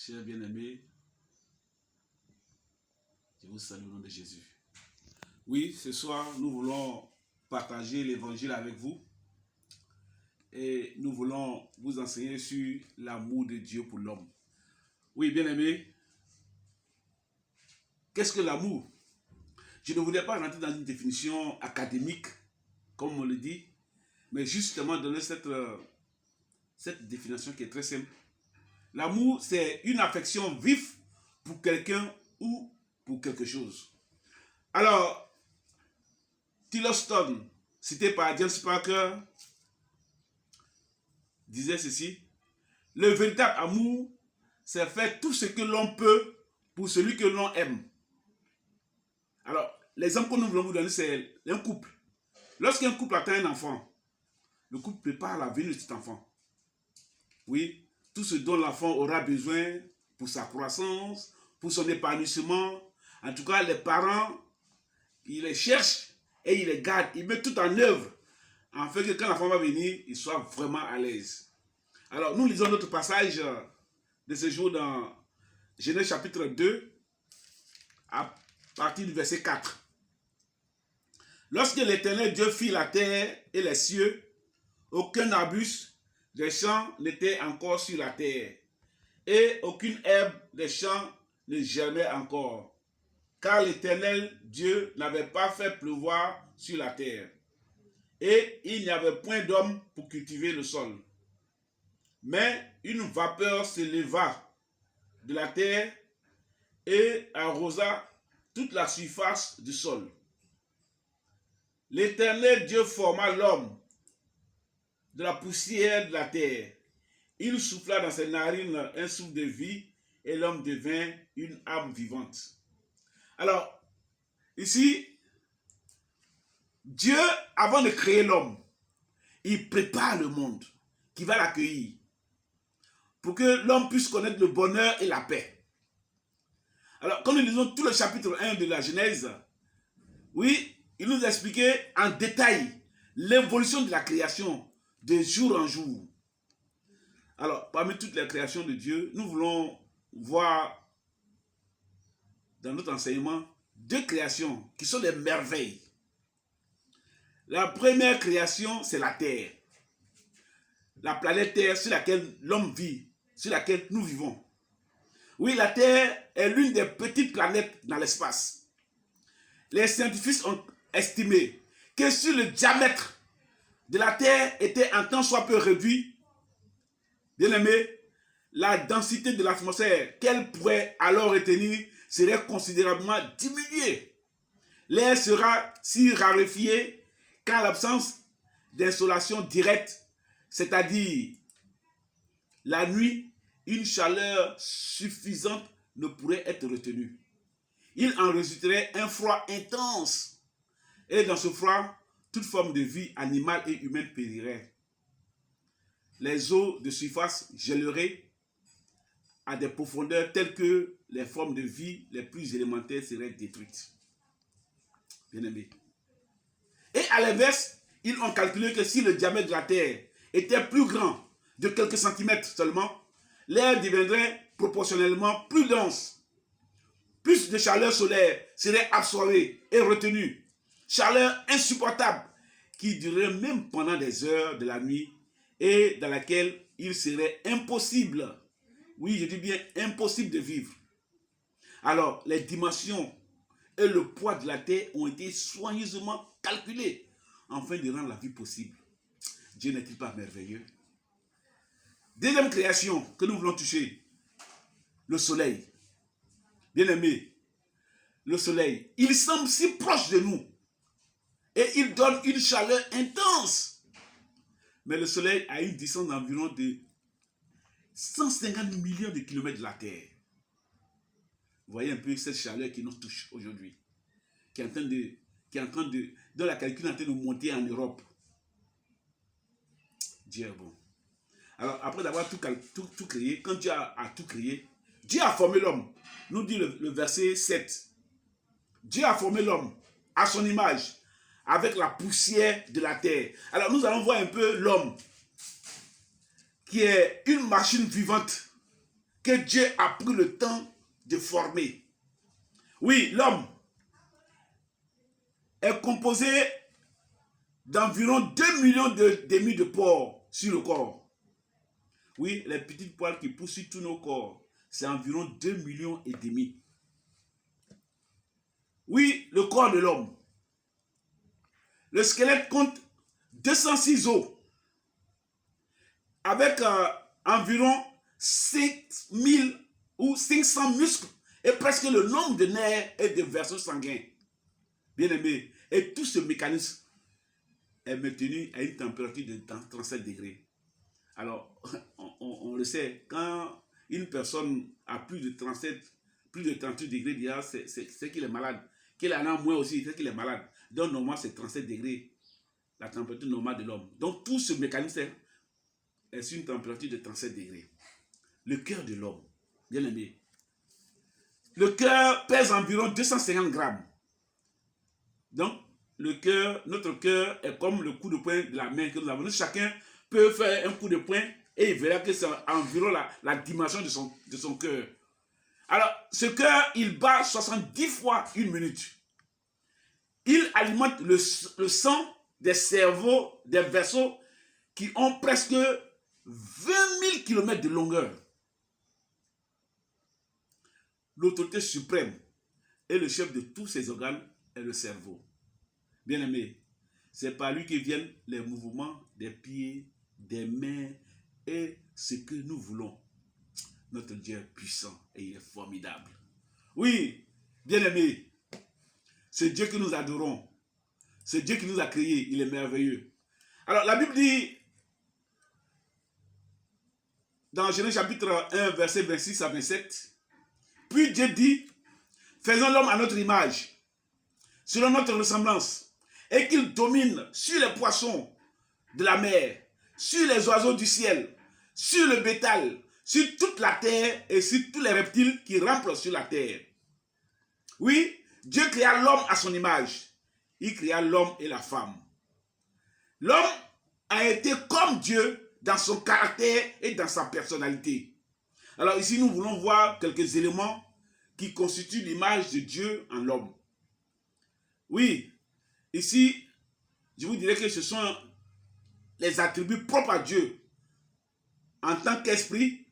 Chers bien-aimés, je vous salue au nom de Jésus. Oui, ce soir, nous voulons partager l'évangile avec vous et nous voulons vous enseigner sur l'amour de Dieu pour l'homme. Oui, bien-aimés, qu'est-ce que l'amour? Je ne voulais pas rentrer dans une définition académique, comme on le dit, mais justement donner cette définition qui est très simple. L'amour, c'est une affection vive pour quelqu'un ou pour quelque chose. Alors, Tillotson, cité par James Parker, disait ceci: le véritable amour, c'est faire tout ce que l'on peut pour celui que l'on aime. Alors, l'exemple que nous voulons vous donner, c'est un couple. Lorsqu'un couple atteint un enfant, le couple prépare la venue de cet enfant. Oui, tout ce dont l'enfant aura besoin pour sa croissance, pour son épanouissement. En tout cas, les parents, ils les cherchent et ils les gardent. Ils mettent tout en œuvre afin que quand l'enfant va venir, il soit vraiment à l'aise. Alors, nous lisons notre passage de ce jour dans Genèse chapitre 2, à partir du verset 4. Lorsque l'Éternel Dieu fit la terre et les cieux, aucun arbuste des champs n'était encore sur la terre, et aucune herbe des champs ne germait encore, car l'Éternel Dieu n'avait pas fait pleuvoir sur la terre, et il n'y avait point d'homme pour cultiver le sol. Mais une vapeur s'éleva de la terre et arrosa toute la surface du sol. L'Éternel Dieu forma l'homme de la poussière de la terre. Il souffla dans ses narines un souffle de vie et l'homme devint une âme vivante. Alors, ici, Dieu, avant de créer l'homme, il prépare le monde qui va l'accueillir pour que l'homme puisse connaître le bonheur et la paix. Alors, quand nous lisons tout le chapitre 1 de la Genèse, oui, il nous expliquait en détail l'évolution de la création de jour en jour. Alors, parmi toutes les créations de Dieu, nous voulons voir dans notre enseignement deux créations qui sont des merveilles. La première création, c'est la terre. La planète Terre sur laquelle l'homme vit, sur laquelle nous vivons. Oui, la Terre est l'une des petites planètes dans l'espace. Les scientifiques ont estimé que si le diamètre de la Terre était un tant soit peu réduit, bien aimé, la densité de l'atmosphère qu'elle pourrait alors retenir serait considérablement diminuée. L'air sera si raréfié qu'en l'absence d'insolation directe, c'est-à-dire la nuit, une chaleur suffisante ne pourrait être retenue. Il en résulterait un froid intense. Et dans ce froid, toute forme de vie animale et humaine périrait. Les eaux de surface gèleraient à des profondeurs telles que les formes de vie les plus élémentaires seraient détruites. Bien aimé. Et à l'inverse, ils ont calculé que si le diamètre de la Terre était plus grand de quelques centimètres seulement, l'air deviendrait proportionnellement plus dense. Plus de chaleur solaire serait absorbée et retenue. Chaleur insupportable qui durerait même pendant des heures de la nuit et dans laquelle il serait impossible, oui je dis bien impossible de vivre. Alors les dimensions et le poids de la Terre ont été soigneusement calculés afin de rendre la vie possible. Dieu n'est-il pas merveilleux? Deuxième création que nous voulons toucher, le soleil. Bien-aimé, le soleil, il semble si proche de nous et il donne une chaleur intense. Mais le soleil a une distance d'environ de 150 millions de kilomètres de la Terre. Vous voyez un peu cette chaleur qui nous touche aujourd'hui, dont la canicule est en train de monter en Europe. Dieu est bon. Alors, après d'avoir tout créé, quand Dieu a tout créé, Dieu a formé l'homme. Nous dit le verset 7. Dieu a formé l'homme à son image, avec la poussière de la terre. Alors, nous allons voir un peu l'homme, qui est une machine vivante. que Dieu a pris le temps de former. Oui, l'homme est composé d'environ 2 millions demi de pores sur le corps. Oui, les petites poils qui poussent sur tous nos corps, c'est environ 2 millions et demi. Oui, le corps de l'homme. Le squelette compte 206 os avec environ 5000 ou 500 muscles et presque le nombre de nerfs et de vaisseaux sanguins. Bien aimé, et tout ce mécanisme est maintenu à une température de 37 degrés. Alors, on le sait, quand une personne a plus de 38 degrés, c'est qu'il est malade. Qu'il en a moins aussi, c'est qu'il est malade. Donc, normalement, c'est 37 degrés, la température normale de l'homme. Donc, tout ce mécanisme est sur une température de 37 degrés. Le cœur de l'homme, bien aimé. Le cœur pèse environ 250 grammes. Donc, notre cœur est comme le coup de poing de la main que nous avons. Chacun peut faire un coup de poing et il verra que c'est environ la dimension de son cœur. Alors, ce cœur, il bat 70 fois une minute. Il alimente le sang des cerveaux, des vaisseaux qui ont presque 20 000 km de longueur. L'autorité suprême et le chef de tous ces organes est le cerveau. Bien-aimé, c'est par lui que viennent les mouvements des pieds, des mains et ce que nous voulons. Notre Dieu est puissant et il est formidable. Oui, bien-aimé, c'est Dieu que nous adorons. C'est Dieu qui nous a créés, il est merveilleux. Alors la Bible dit, dans Genèse chapitre 1, verset 26 à 27, puis Dieu dit, faisons l'homme à notre image, selon notre ressemblance, et qu'il domine sur les poissons de la mer, sur les oiseaux du ciel, sur le bétail, sur toute la terre et sur tous les reptiles qui rampent sur la terre. Oui, Dieu créa l'homme à son image. Il créa l'homme et la femme. L'homme a été comme Dieu dans son caractère et dans sa personnalité. Alors ici, nous voulons voir quelques éléments qui constituent l'image de Dieu en l'homme. Oui, ici, je vous dirais que ce sont les attributs propres à Dieu en tant qu'esprit,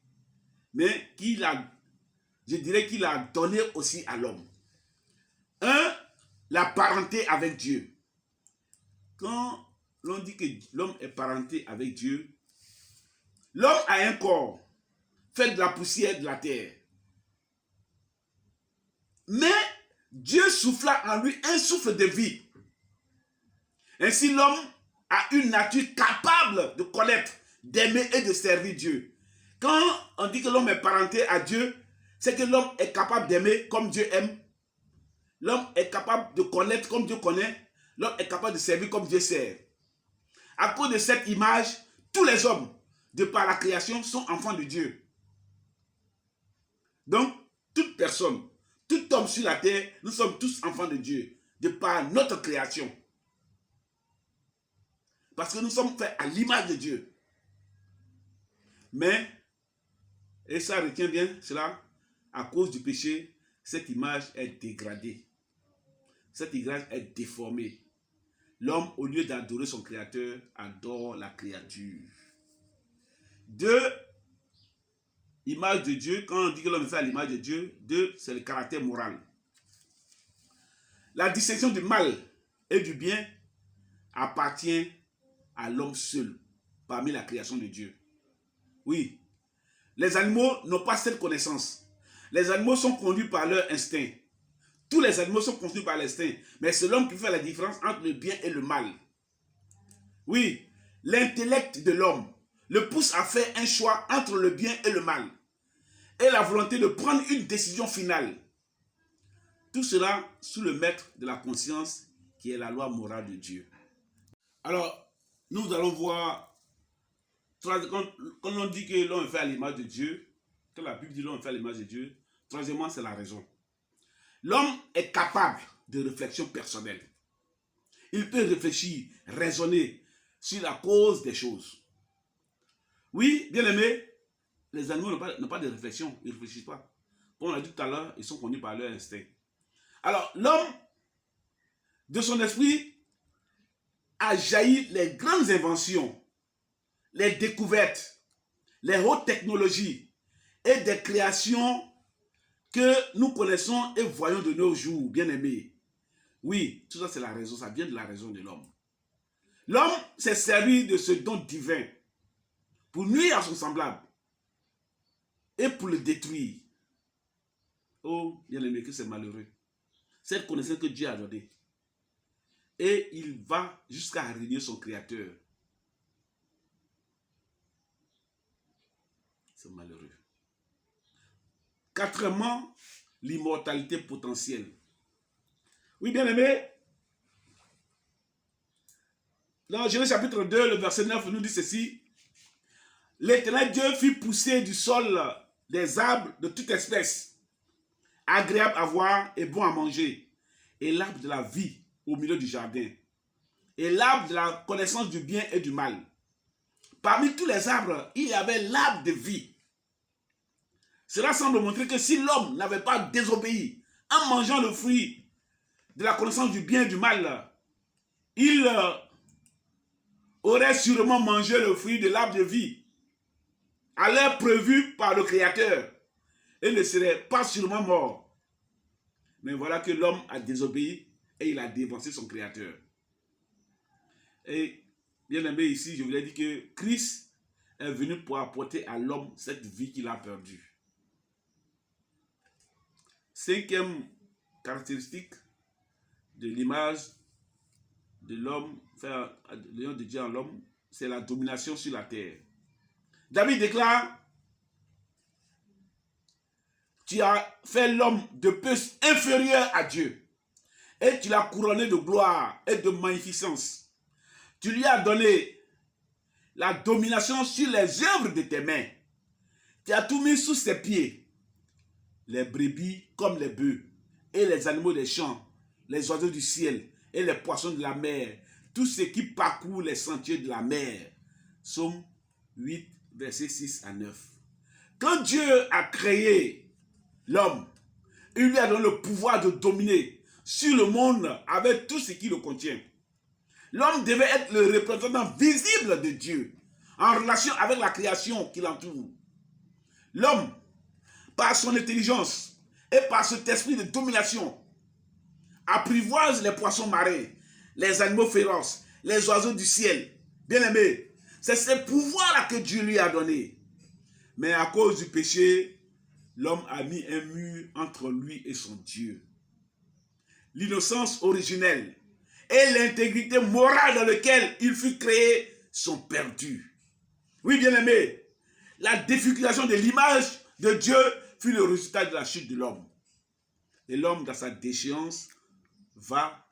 mais je dirais qu'il a donné aussi à l'homme. Un, la parenté avec Dieu. Quand l'on dit que l'homme est parenté avec Dieu, l'homme a un corps fait de la poussière de la terre. Mais Dieu souffla en lui un souffle de vie. Ainsi, l'homme a une nature capable de connaître, d'aimer et de servir Dieu. Quand on dit que l'homme est parenté à Dieu, c'est que l'homme est capable d'aimer comme Dieu aime. L'homme est capable de connaître comme Dieu connaît. L'homme est capable de servir comme Dieu sert. À cause de cette image, tous les hommes, de par la création, sont enfants de Dieu. Donc, toute personne, tout homme sur la terre, nous sommes tous enfants de Dieu, de par notre création. Parce que nous sommes faits à l'image de Dieu. Mais, et ça retient bien cela, à cause du péché, cette image est dégradée. Cette image est déformée. L'homme, au lieu d'adorer son créateur, adore la créature. Deux, image de Dieu, quand on dit que l'homme est fait à l'image de Dieu, deux, c'est le caractère moral. La distinction du mal et du bien appartient à l'homme seul, parmi la création de Dieu. Oui, les animaux n'ont pas cette connaissance. Les animaux sont conduits par leur instinct. Tous les animaux sont conduits par l'instinct, mais c'est l'homme qui fait la différence entre le bien et le mal. Oui, l'intellect de l'homme le pousse à faire un choix entre le bien et le mal, et la volonté de prendre une décision finale. Tout cela sous le maître de la conscience qui est la loi morale de Dieu. Alors, nous allons voir, quand on dit que l'homme est fait à l'image de Dieu, quand la Bible dit que l'homme est fait à l'image de Dieu, troisièmement, c'est la raison. L'homme est capable de réflexion personnelle. Il peut réfléchir, raisonner sur la cause des choses. Oui, bien aimé, les animaux n'ont pas de réflexion, ils ne réfléchissent pas. Comme on l'a dit tout à l'heure, ils sont conduits par leur instinct. Alors, l'homme, de son esprit, a jailli les grandes inventions, les découvertes, les hautes technologies et des créations que nous connaissons et voyons de nos jours, bien aimés. Oui, tout ça c'est la raison, ça vient de la raison de l'homme. L'homme s'est servi de ce don divin pour nuire à son semblable et pour le détruire. Oh, bien aimé, que c'est malheureux. Cette connaissance que Dieu a donnée. Et il va jusqu'à régner son Créateur. C'est malheureux. Quatrièmement, l'immortalité potentielle. Oui, bien aimé. Dans Genèse chapitre 2, le verset 9 nous dit ceci. L'Éternel Dieu fit pousser du sol des arbres de toute espèce, agréables à voir et bons à manger, et l'arbre de la vie au milieu du jardin, et l'arbre de la connaissance du bien et du mal. Parmi tous les arbres, il y avait l'arbre de vie. Cela semble montrer que si l'homme n'avait pas désobéi en mangeant le fruit de la connaissance du bien et du mal, il aurait sûrement mangé le fruit de l'arbre de vie à l'heure prévue par le Créateur et ne serait pas sûrement mort. Mais voilà que l'homme a désobéi et il a dévancé son Créateur. Et bien aimé, ici, je voulais dire que Christ est venu pour apporter à l'homme cette vie qu'il a perdue. Cinquième caractéristique de l'image de l'homme, enfin, l'union de Dieu en l'homme, c'est la domination sur la terre. David déclare, tu as fait l'homme de peu inférieur à Dieu et tu l'as couronné de gloire et de magnificence. Tu lui as donné la domination sur les œuvres de tes mains. Tu as tout mis sous ses pieds, les brebis comme les bœufs et les animaux des champs, les oiseaux du ciel et les poissons de la mer, tout ce qui parcourt les sentiers de la mer. Psaume 8, versets 6 à 9. Quand Dieu a créé l'homme, il lui a donné le pouvoir de dominer sur le monde avec tout ce qui le contient. L'homme devait être le représentant visible de Dieu en relation avec la création qui l'entoure. L'homme, par son intelligence et par cet esprit de domination, apprivoise les poissons marins, les animaux féroces, les oiseaux du ciel. Bien aimé, c'est ce pouvoir-là que Dieu lui a donné. Mais à cause du péché, l'homme a mis un mur entre lui et son Dieu. L'innocence originelle et l'intégrité morale dans laquelle il fut créé sont perdues. Oui, bien aimé, la défiguration de l'image de Dieu fut le résultat de la chute de l'homme. Et l'homme, dans sa déchéance, va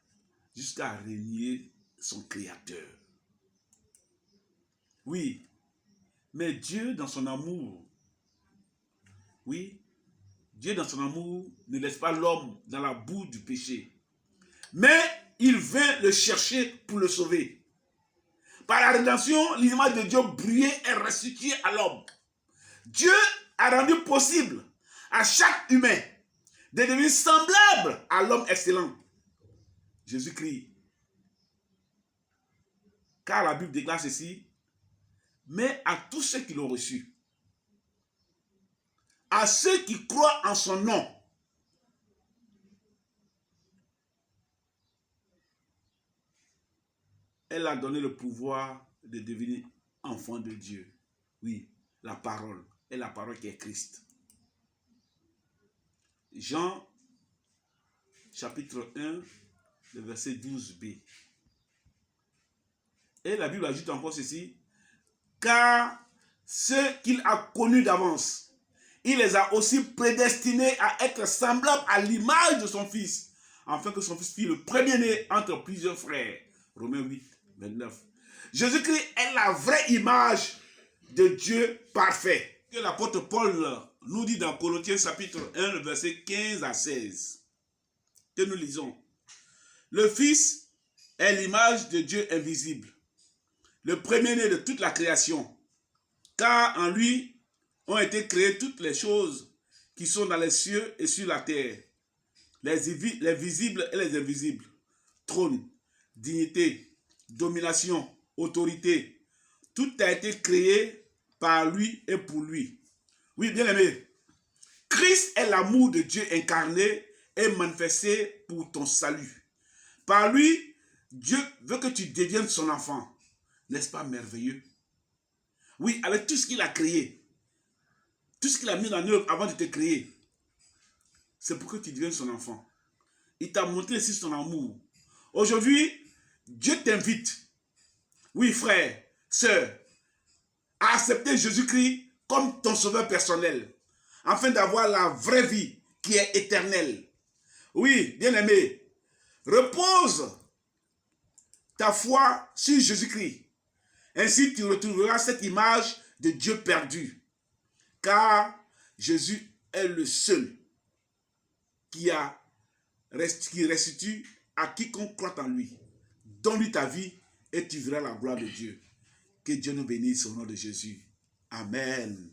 jusqu'à renier son Créateur. Oui, mais Dieu, dans son amour, oui, Dieu, dans son amour, ne laisse pas l'homme dans la boue du péché. Mais il vint le chercher pour le sauver. Par la rédemption, l'image de Dieu brillait et restituée à l'homme. Dieu a rendu possible à chaque humain de devenir semblable à l'homme excellent, Jésus-Christ. Car la Bible déclare ceci, mais à tous ceux qui l'ont reçu, à ceux qui croient en son nom, elle a donné le pouvoir de devenir enfant de Dieu. Oui, la parole, et la parole qui est Christ. Jean, chapitre 1, le verset 12b. Et la Bible ajoute encore ceci, car ceux qu'il a connus d'avance, il les a aussi prédestinés à être semblables à l'image de son Fils, afin que son Fils fût le premier-né entre plusieurs frères. Romains 8, 29. Jésus-Christ est la vraie image de Dieu parfait. Que l'apôtre Paul nous dit dans Colossiens chapitre 1, le verset 15 à 16. Que nous lisons. Le Fils est l'image de Dieu invisible, le premier-né de toute la création, car en lui, ont été créées toutes les choses qui sont dans les cieux et sur la terre, les visibles et les invisibles, trône, dignité, domination, autorité. Tout a été créé par lui et pour lui. Oui, bien aimé, Christ est l'amour de Dieu incarné et manifesté pour ton salut. Par lui, Dieu veut que tu deviennes son enfant. N'est-ce pas merveilleux? Oui, avec tout ce qu'il a créé, tout ce qu'il a mis en œuvre avant de te créer, c'est pour que tu deviennes son enfant. Il t'a montré ici son amour. Aujourd'hui, Dieu t'invite, oui frère, sœur, à accepter Jésus-Christ comme ton sauveur personnel, afin d'avoir la vraie vie qui est éternelle. Oui, bien-aimé, repose ta foi sur Jésus-Christ. Ainsi, tu retrouveras cette image de Dieu perdu. Car Jésus est le seul qui restitue à quiconque croit en lui. Donne-lui ta vie et tu verras la gloire de Dieu. Que Dieu nous bénisse au nom de Jésus. Amen.